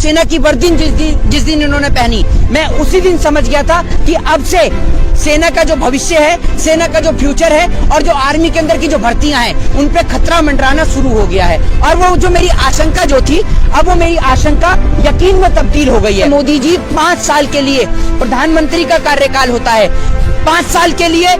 सेना की वर्दी जिस दिन इन्होंने पहनी, मैं उसी दिन समझ गया था कि अब से सेना का जो भविष्य है, सेना का जो फ्यूचर है और जो आर्मी के अंदर की जो भर्तियां हैं, उन पे खतरा मंडराना शुरू हो गया है। और वो जो मेरी आशंका जो थी, अब वो मेरी आशंका यकीन में तब्दील हो गई है। मोदी जी 5 साल के लिए प्रधानमंत्री का कार्यकाल होता है, 5 साल के लिए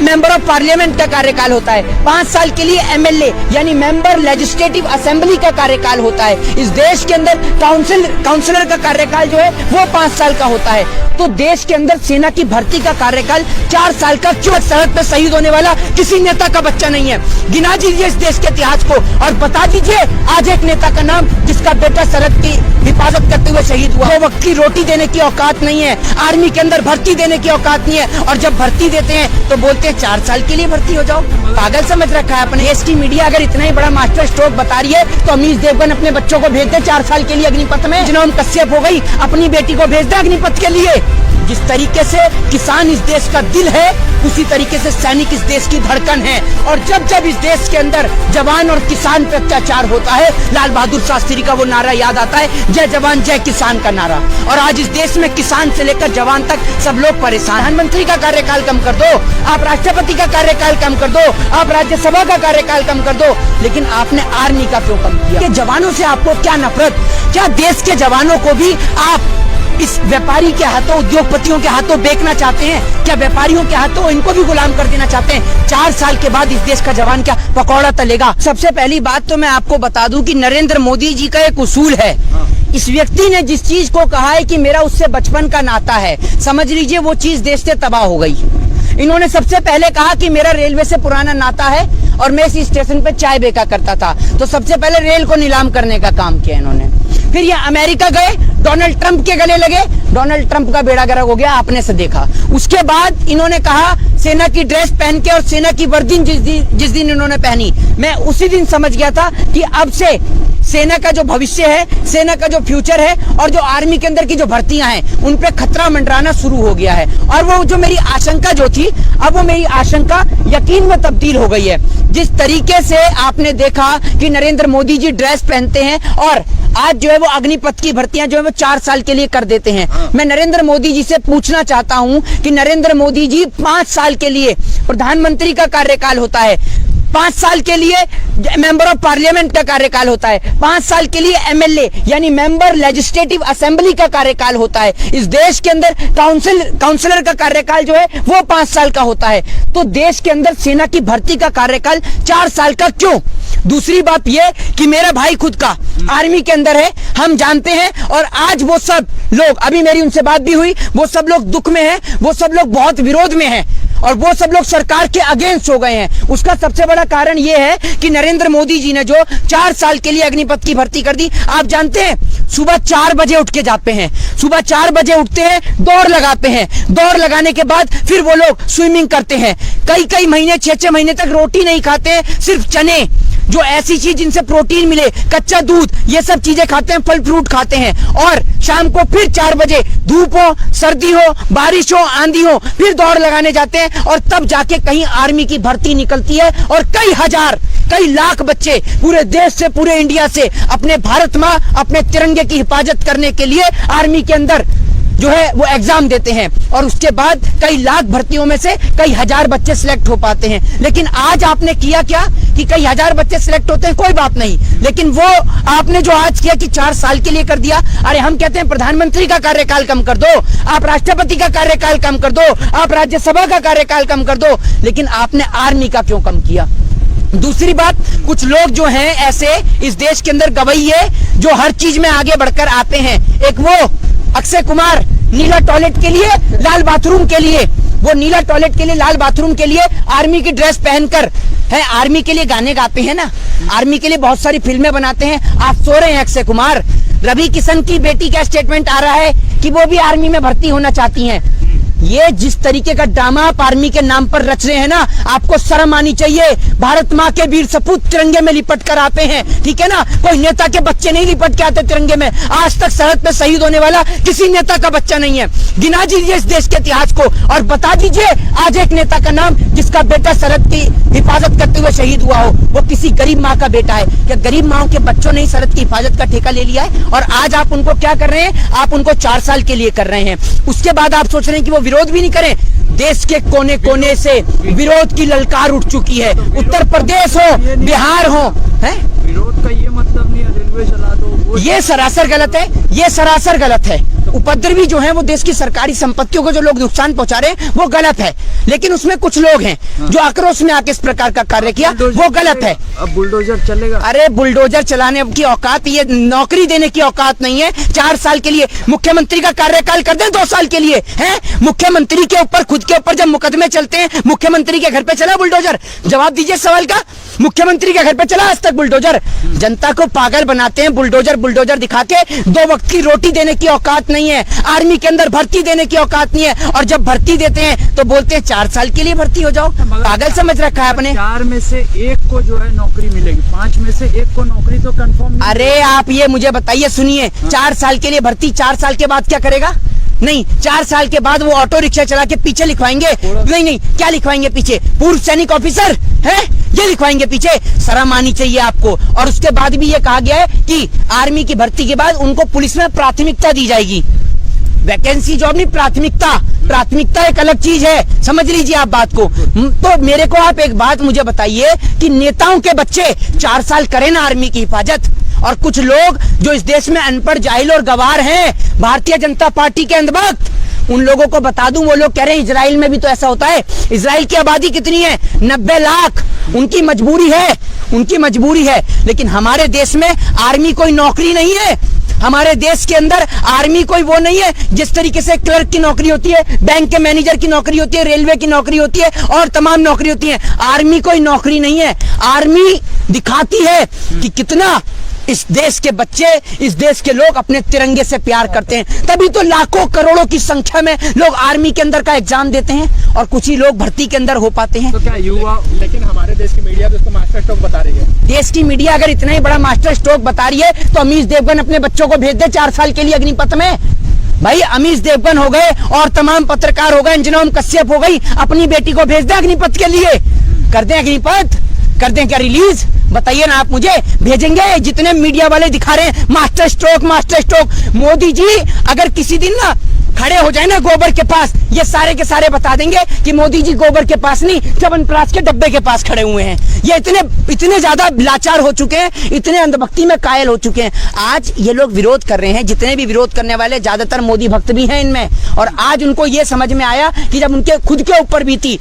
मेंबर ऑफ पार्लियामेंट का कार्यकाल होता है, 5 साल के लिए एमएलए यानी मेंबर लेजिस्लेटिव असेंबली का कार्यकाल होता है। इस देश के अंदर काउंसिलर का कार्यकाल जो है वो 5 साल का होता है। तो देश के अंदर सेना की भर्ती का कार्यकाल 4 साल का क्यों? सरहद पे शहीद होने वाला किसी नेता का बच्चा नहीं है। गिना दीजिए इस देश के इतिहास को और बता दीजिए आज एक नेता का नाम जिसका बेटा सरहद की हिफाजत करते हुए शहीद हुआ। 2 वक्त की रोटी देने की औकात नहीं है, आर्मी के अंदर भर्ती देने की औकात नहीं है। और जब भर्ती देते हैं तो बोलते हैं 4 साल के लिए भर्ती हो जाओ। पागल समझ रखा है अपने। देश की मीडिया अगर इतना ही बड़ा मास्टर स्ट्रोक बता रही है तो अमीश देवगन अपने बच्चों को भेज दे 4 साल के लिए अग्निपथ में। जिन्होंने कश्यप हो गई, अपनी बेटी को भेज दे अग्निपथ के लिए। जिस तरीके से किसान इस देश का दिल है, उसी तरीके से सैनिक इस देश की धड़कन है। और जब जब इस देश के अंदर जवान और किसान पे अत्याचार होता है, लाल बहादुर शास्त्री का वो नारा याद आता है, जय जवान जय किसान का नारा। और आज इस देश में किसान से लेकर जवान तक सब लोग परेशान। प्रधानमंत्री का कार्यकाल कम कर दो, आप राष्ट्रपति का कार्यकाल कम कर दो, आप राज्यसभा का कार्यकाल कम कर दो, लेकिन आपने आर्मी का क्यों कम किया? जवानों से आपको क्या नफरत? क्या देश के जवानों को भी आप इस व्यापारी के हाथों, उद्योगपतियों के हाथों बेचना चाहते हैं? क्या व्यापारियों के हाथों इनको भी गुलाम कर देना चाहते हैं? 4 साल के बाद इस देश का जवान क्या पकौड़ा तलेगा? सबसे पहली बात तो मैं आपको बता दूं कि नरेंद्र मोदी जी का एक उसूल है। इस व्यक्ति ने जिस चीज को कहा है कि मेरा उससे बचपन का नाता है, समझ लीजिए वो चीज देश से तबाह हो गई। इन्होंने सबसे पहले कहा कि मेरा रेलवे से पुराना नाता है और मैं इस स्टेशन पे चाय बेचा करता था, तो सबसे पहले रेल को नीलाम करने का काम किया इन्होंने। फिर ये अमेरिका गए, डोनाल्ड ट्रंप के गले लगे, डोनाल्ड ट्रंप का बेड़ा गर्क हो गया, आपने से देखा। उसके बाद इन्होंने कहा सेना की ड्रेस पहन के और सेना की वर्दी जिस दिन इन्होंने पहनी, मैं उसी दिन समझ गया था कि अब से सेना का जो भविष्य है, सेना का जो फ्यूचर है और जो आर्मी के अंदर की जो भर्तियां हैं, उन पे खतरा मंडराना शुरू हो गया है। और वो जो मेरी आशंका जो थी, अब वो मेरी आशंका यकीन में तब्दील हो गई है। जिस तरीके से आपने देखा कि नरेंद्र मोदी जी ड्रेस पहनते हैं और आज जो है वो अग्निपथ की भर्तियां जो है वो 4 साल के लिए कर देते हैं। मैं नरेंद्र मोदी जी से पूछना चाहता हूं कि नरेंद्र मोदी जी 5 साल के लिए प्रधानमंत्री का कार्यकाल होता है, 5 साल के लिए मेंबर ऑफ पार्लियामेंट का कार्यकाल होता है, 5 साल के लिए एमएलए यानी मेंबर लेजिस्लेटिव असेंबली का कार्यकाल होता है। इस देश के अंदर काउंसिलर का कार्यकाल जो है वो 5 साल का होता है। तो देश के अंदर सेना की भर्ती का कार्यकाल 4 साल का क्यों? दूसरी बात ये कि मेरा भाई खुद का आर्मी के अंदर है, हम जानते हैं। और आज वो सब लोग, अभी मेरी उनसे बात भी हुई, वो सब लोग दुख में हैं, वो सब लोग बहुत विरोध में हैं और वो सब लोग सरकार के अगेंस्ट हो गए हैं। उसका सबसे बड़ा कारण ये है कि नरेंद्र मोदी जी ने जो 4 साल के लिए अग्निपथ की भर्ती कर दी। आप जानते हैं सुबह 4 बजे उठ के जाते हैं, सुबह 4 बजे उठते हैं, दौड़ लगाते हैं, दौड़ लगाने के बाद फिर वो लोग स्विमिंग करते हैं, कई महीने 6 महीने तक रोटी नहीं खाते हैं, सिर्फ चने, जो ऐसी चीज जिनसे प्रोटीन मिले, कच्चा दूध, ये सब चीजें खाते हैं, फल फ्रूट खाते हैं। और शाम को फिर 4 बजे धूप हो, सर्दी हो, बारिश हो, आंधी हो, फिर दौड़ लगाने जाते हैं और तब जाके कहीं आर्मी की भर्ती निकलती है। और कई हजार, कई लाख बच्चे पूरे देश से, पूरे इंडिया से अपने भारत माँ, अपने तिरंगे की हिफाजत करने के लिए आर्मी के अंदर जो है वो एग्जाम देते हैं। और उसके बाद कई लाख भर्तियों में से कई हजार बच्चे सिलेक्ट हो पाते हैं। लेकिन आज आपने किया क्या कि कई हजार बच्चे सिलेक्ट होते हैं, कोई बात नहीं, लेकिन वो आपने जो आज किया कि 4 साल के लिए कर दिया। अरे हम कहते हैं प्रधानमंत्री का कार्यकाल कम कर दो, आप राष्ट्रपति का कार्यकाल कम कर दो, आप राज्यसभा का कार्यकाल कम कर दो, लेकिन आपने आर्मी का क्यों कम किया? दूसरी बात, कुछ लोग जो हैं ऐसे इस देश के अंदर गवैये जो हर चीज में आगे बढ़कर आते हैं। एक वो अक्षय कुमार नीला टॉयलेट के लिए, लाल बाथरूम के लिए, वो नीला टॉयलेट के लिए, लाल बाथरूम के लिए आर्मी की ड्रेस पहनकर है, आर्मी के लिए गाने गाते हैं ना, आर्मी के लिए बहुत सारी फिल्में बनाते हैं। आप सो रहे हैं अक्षय कुमार। रवि किशन की बेटी का स्टेटमेंट आ रहा है कि वो भी आर्मी में भर्ती होना चाहती हैं। ये जिस तरीके का ड्रामा आप आर्मी के नाम पर रच रहे हैं ना, आपको शर्म आनी चाहिए। भारत माँ के वीर सपूत तिरंगे में लिपट कर आते हैं, ठीक है ना। कोई नेता के बच्चे नहीं लिपट के आते तिरंगे में। आज तक सरहद पे शहीद होने वाला किसी नेता का बच्चा नहीं है। गिना दीजिए इस देश के इतिहास को और बता दीजिए आज एक नेता का नाम जिसका बेटा सरहद की हिफाजत करते हुए शहीद हुआ हो, वो किसी गरीब माँ का बेटा है। क्या गरीब माँ के बच्चों ने सरहद की हिफाजत का ठेका ले लिया है? और आज आप उनको क्या कर रहे हैं? आप उनको 4 साल के लिए कर रहे हैं। उसके बाद आप सोच रहे हैं कि वो विरोध भी नहीं करें। देश के कोने कोने से विरोध की ललकार उठ चुकी है। उत्तर प्रदेश हो, बिहार हो, है विरोध का ये मतलब नहीं है रेलवे चला दो, ये सरासर गलत है। ये सरासर गलत है। उपद्रवी जो है वो देश की सरकारी संपत्तियों को जो लोग नुकसान पहुंचा रहे हैं वो गलत है, लेकिन उसमें कुछ लोग हैं जो आक्रोश में आके इस प्रकार का कार्य किया, वो गलत है। अब बुलडोजर चलेगा? अरे बुलडोजर चलाने की औकात, ये नौकरी देने की औकात नहीं है। 4 साल के लिए मुख्यमंत्री का कार्यकाल कर दें 2 साल के लिए, हैं? मुख्यमंत्री के ऊपर, खुद के ऊपर जब मुकदमे चलते हैं, मुख्यमंत्री के घर पे चला बुलडोजर? जवाब दीजिए सवाल का। मुख्यमंत्री के घर पे चला आज तक बुलडोजर? जनता को पागल बनाते हैं बुलडोजर बुलडोजर दिखा के। 2 वक्त की रोटी देने की औकात नहीं है। आर्मी के अंदर भर्ती देने की औकात नहीं है। और जब भर्ती देते हैं तो बोलते हैं 4 साल के लिए भर्ती हो जाओ। पागल समझ रखा है आपने। 4 में से 1 को जो है नौकरी मिलेगी, 5 में से 1 को नौकरी तो कंफर्म। अरे आप ये मुझे बताइए, सुनिए, 4 साल के लिए भर्ती, 4 साल के बाद क्या करेगा? नहीं, 4 साल के बाद वो ऑटो रिक्शा चला के पीछे लिखवाएंगे। नहीं, क्या लिखवाएंगे पीछे? पूर्व सैनिक ऑफिसर है, ये लिखवाएंगे पीछे। शर्म आनी चाहिए आपको। और उसके बाद भी ये कहा गया है कि आर्मी की भर्ती के बाद उनको पुलिस में प्राथमिकता दी जाएगी। वैकेंसी जॉब नहीं, प्राथमिकता। प्राथमिकता एक अलग चीज है, समझ लीजिए आप बात को। तो मेरे को आप एक बात मुझे बताइए कि नेताओं के बच्चे 4 साल करें ना आर्मी की हिफाजत, और कुछ लोग जो इस देश में अनपढ़, जाहिल और गवार हैं, भारतीय जनता पार्टी के अंधभक्त, उन लोगों को बता दूं, वो लोग कह रहे हैं इजराइल में भी तो ऐसा होता है। इजराइल की आबादी कितनी है? 90 लाख। उनकी मजबूरी है, उनकी मजबूरी है। लेकिन हमारे देश में आर्मी कोई नौकरी नहीं है। हमारे देश के अंदर आर्मी कोई वो नहीं है जिस तरीके से क्लर्क की नौकरी होती है, बैंक के मैनेजर की नौकरी होती है, रेलवे की नौकरी होती है और तमाम नौकरी होती है। आर्मी कोई नौकरी नहीं है। आर्मी दिखाती है कि कितना इस देश के बच्चे, इस देश के लोग अपने तिरंगे से प्यार करते हैं। तभी तो लाखों करोड़ों की संख्या में लोग आर्मी के अंदर का एग्जाम देते हैं और कुछ ही लोग भर्ती के अंदर हो पाते हैं। तो क्या युवा, लेकिन हमारे देश की मीडिया तो इसको मास्टर स्ट्रोक बता रही है। देश की मीडिया अगर इतना ही बड़ा मास्टर स्ट्रोक बता रही है तो अमीश देवगन अपने बच्चों को भेज दे 4 साल के लिए अग्निपथ में। भाई अमीश देवगन हो गए और तमाम पत्रकार हो गए, अंजुम कश्यप हो गई, अपनी बेटी को भेज दे अग्निपथ के लिए। कर दें अग्निपथ, कर दें क्या रिलीज? बताइए ना आप मुझे, भेजेंगे? जितने मीडिया वाले दिखा रहे हैं master stroke master stroke. Modi ji अगर किसी दिन ना खड़े हो जाए ना गोबर के पास, ये सारे के सारे बता देंगे कि मोदी जी गोबर के पास नहीं, च्यवनप्राश के डब्बे के पास खड़े हुए हैं। ये इतने ज्यादा लाचार हो चुके हैं, इतने अंधभक्ति में कायल हो चुके हैं। आज ये लोग विरोध कर रहे हैं, जितने भी विरोध करने वाले ज्यादातर मोदी भक्त भी हैं इनमें। और आज उनको ये समझ में आया कि जब उनके खुद के ऊपर बीती,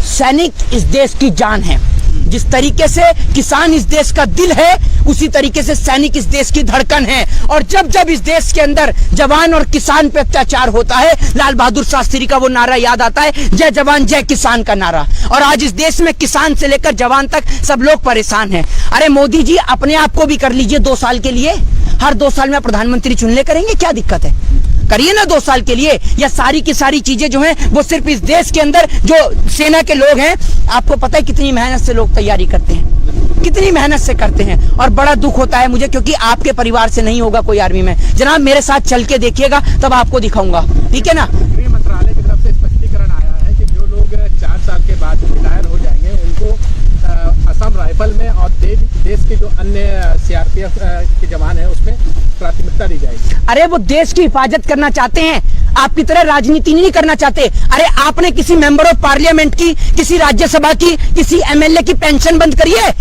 सैनिक इस देश की जान है। जिस तरीके से किसान इस देश का दिल है, उसी तरीके से सैनिक इस देश की धड़कन है। और जब जब इस देश के अंदर जवान और किसान पे अत्याचार होता है, लाल बहादुर शास्त्री का वो नारा याद आता है, जय जवान जय किसान का नारा। और आज इस देश में किसान से लेकर जवान तक सब लोग परेशान हैं। अरे मोदी जी अपने आप को भी कर लीजिए 2 साल के लिए। हर 2 साल में प्रधानमंत्री चुन ले, करेंगे? क्या दिक्कत है? करिए ना 2 साल के लिए। या सारी की सारी चीजें जो हैं वो सिर्फ इस देश के अंदर जो सेना के लोग हैं, आपको पता है कितनी मेहनत से लोग तैयारी करते हैं, कितनी मेहनत से करते हैं। और बड़ा दुख होता है मुझे, क्योंकि आपके परिवार से नहीं होगा कोई आर्मी में। जनाब मेरे साथ चल के देखिएगा, तब आपको दिखाऊंगा, ठीक है ना। गृह मंत्रालय की तरफ से स्पष्टीकरण आया है कि जो लोग 4 साल के बाद रिटायर हो जाएंगे उनको असम राइफल में और देश के जो अन्य सीआरपीएफ के जवान हैं उसमें प्राथमिकता दी जाएगी। अरे वो देश की हिफाजत करना चाहते हैं, आपकी तरह राजनीति नहीं करना चाहते। अरे आपने किसी मेंबर ऑफ पार्लियामेंट की, किसी राज्यसभा की, किसी एमएलए की पेंशन बंद करी है?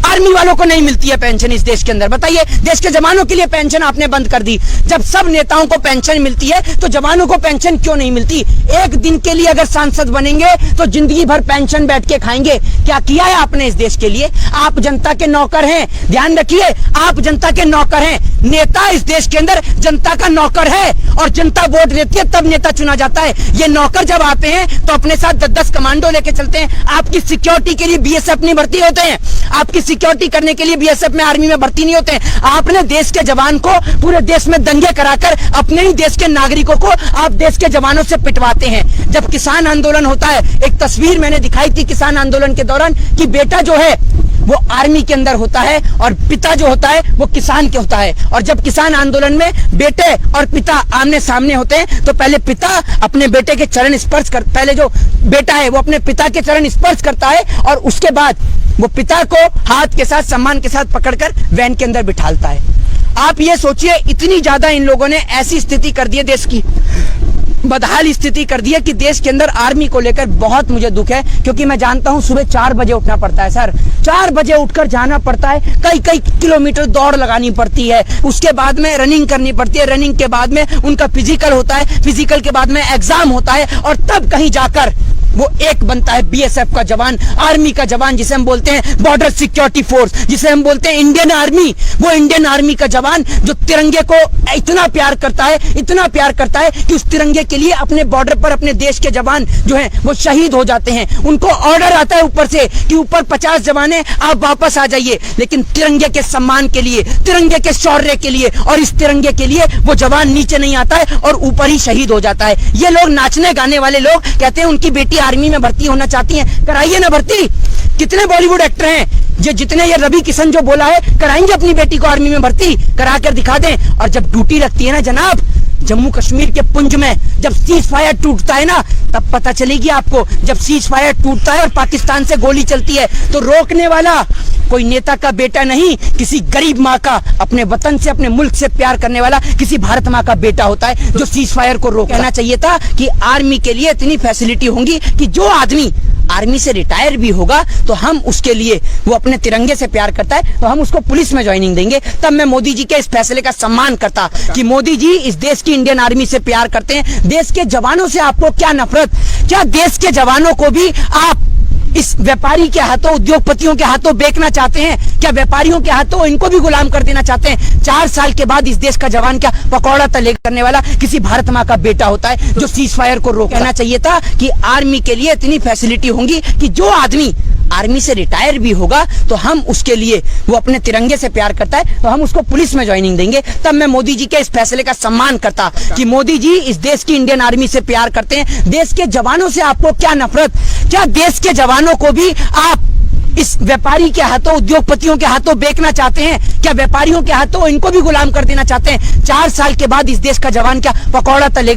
आर्मी वालों को नहीं मिलती है पेंशन इस देश के अंदर, बताइए। देश के जवानों के लिए पेंशन आपने बंद कर दी। जब सब नेताओं को पेंशन मिलती है तो जवानों को पेंशन क्यों नहीं मिलती? एक दिन के लिए अगर सांसद बनेंगे तो जिंदगी भर पेंशन बैठ के खाएंगे। क्या किया है आपने इस देश के लिए? आप जनता के नौकर हैं, ध्यान रखिए, आप जनता के नौकर हैं। नेता इस देश के अंदर जनता का नौकर है और जनता वोट देती है तब नेता चुना जाता है। ये नौकर जब आते हैं तो अपने साथ 10-10 कमांडो लेके चलते हैं। आपकी सिक्योरिटी के लिए बीएसएफ नहीं भर्ती होते हैं, आपकी सिक्योरिटी करने के लिए बीएसएफ में आर्मी में भर्ती नहीं होते हैं। आपने देश के जवान को पूरे देश में दंगे कराकर अपने ही देश के नागरिकों को आप देश के जवानों से पिटवाते हैं। जब किसान आंदोलन होता है, एक तस्वीर मैंने दिखाई थी किसान आंदोलन के दौरान कि बेटा जो है वो आर्मी के अंदर होता है और पिता जो होता है वो किसान के होता है। और जब किसान आंदोलन में बेटे और पिता आमने सामने होते हैं तो पहले पिता अपने बेटे के चरण स्पर्श कर, पहले जो बेटा है वो अपने पिता के चरण स्पर्श करता है और उसके बाद वो पिता को हाथ के साथ सम्मान के साथ पकड़कर वैन के अंदर बिठालता है। आप ये सोचिए, इतनी ज्यादा इन लोगों ने ऐसी स्थिति कर दी है, देश की बदहाल स्थिति कर दी है कि देश के अंदर आर्मी को लेकर बहुत मुझे दुख है। क्योंकि मैं जानता हूं सुबह 4 बजे उठना पड़ता है सर, 4 बजे उठकर जाना पड़ता है, कई किलोमीटर दौड़ लगानी पड़ती है, उसके बाद में रनिंग करनी पड़ती है, रनिंग के बाद में उनका फिजिकल होता है, फिजिकल के बाद में एग्जाम होता है और तब कहीं जाकर वो एक बनता है बीएसएफ का जवान, आर्मी का जवान, जिसे हम बोलते हैं बॉर्डर सिक्योरिटी फोर्स, जिसे हम बोलते हैं इंडियन आर्मी। वो इंडियन आर्मी का जवान जो तिरंगे को इतना प्यार करता है, इतना प्यार करता है कि उस तिरंगे के लिए अपने बॉर्डर पर अपने देश के जवान जो हैं वो शहीद हो जाते हैं। उनको ऑर्डर आता है ऊपर से कि ऊपर 50 जवान हैं, आप वापस आ जाइए, लेकिन तिरंगे के सम्मान के लिए, तिरंगे के शौर्य के लिए और इस तिरंगे के लिए वो जवान नीचे नहीं आता है और ऊपर ही शहीद हो जाता है। ये लोग नाचने गाने वाले लोग कहते हैं उनकी बेटी आर्मी में भर्ती होना चाहती हैं, कराइए ना भर्ती। कितने बॉलीवुड एक्टर हैं जो जितने ये रवि किशन जो बोला है कराएंगे अपनी बेटी को आर्मी में भर्ती, करा कर दिखा दें। और जब ड्यूटी लगती है ना जनाब, जम्मू कश्मीर के पुंज में जब सीज फायर टूटता है ना, तब पता चलेगी आपको। जब सीज फायर टूटता है और पाकिस्तान से गोली चलती है तो रोकने वाला कोई नेता का बेटा नहीं, किसी गरीब माँ का, अपने वतन से अपने मुल्क से प्यार करने वाला किसी भारत माँ का बेटा होता है जो सीज फायर को रोक। कहना चाहिए था कि आर्मी के लिए इतनी फैसिलिटी होंगी कि जो आदमी आर्मी से रिटायर भी होगा तो हम उसके लिए, वो अपने तिरंगे से प्यार करता है तो हम उसको पुलिस में ज्वाइनिंग देंगे। तब मैं मोदी जी के इस फैसले का सम्मान करता कि मोदी जी इस देश की इंडियन आर्मी से प्यार करते हैं। देश के जवानों से आपको क्या नफरत? क्या देश के जवानों को भी आप इस व्यापारी के हाथों, उद्योगपतियों के हाथों बेचना चाहते हैं? क्या व्यापारियों के हाथों इनको भी गुलाम कर देना चाहते हैं? 4 साल के बाद इस देश का जवान क्या पकौड़ा तले करने वाला किसी भारत माँ का बेटा होता है जो सीज फायर को रोक। कहना चाहिए था कि आर्मी के लिए इतनी फैसिलिटी होंगी कि जो आदमी आर्मी से रिटायर भी होगा तो हम उसके लिए, वो अपने तिरंगे से प्यार करता है तो हम उसको पुलिस में ज्वाइनिंग देंगे। तब मैं मोदी जी के इस फैसले का सम्मान करता कि मोदी जी इस देश की इंडियन आर्मी से प्यार करते हैं। देश के जवानों से आपको क्या नफरत? क्या देश के जवानों को भी आप इस व्यापारी के हाथों, उद्योगपतियों के हाथों बेचना चाहते हैं? क्या व्यापारियों के हाथों इनको भी गुलाम कर देना चाहते हैं? 4 साल के बाद इस देश का जवान क्या पकौड़ा तले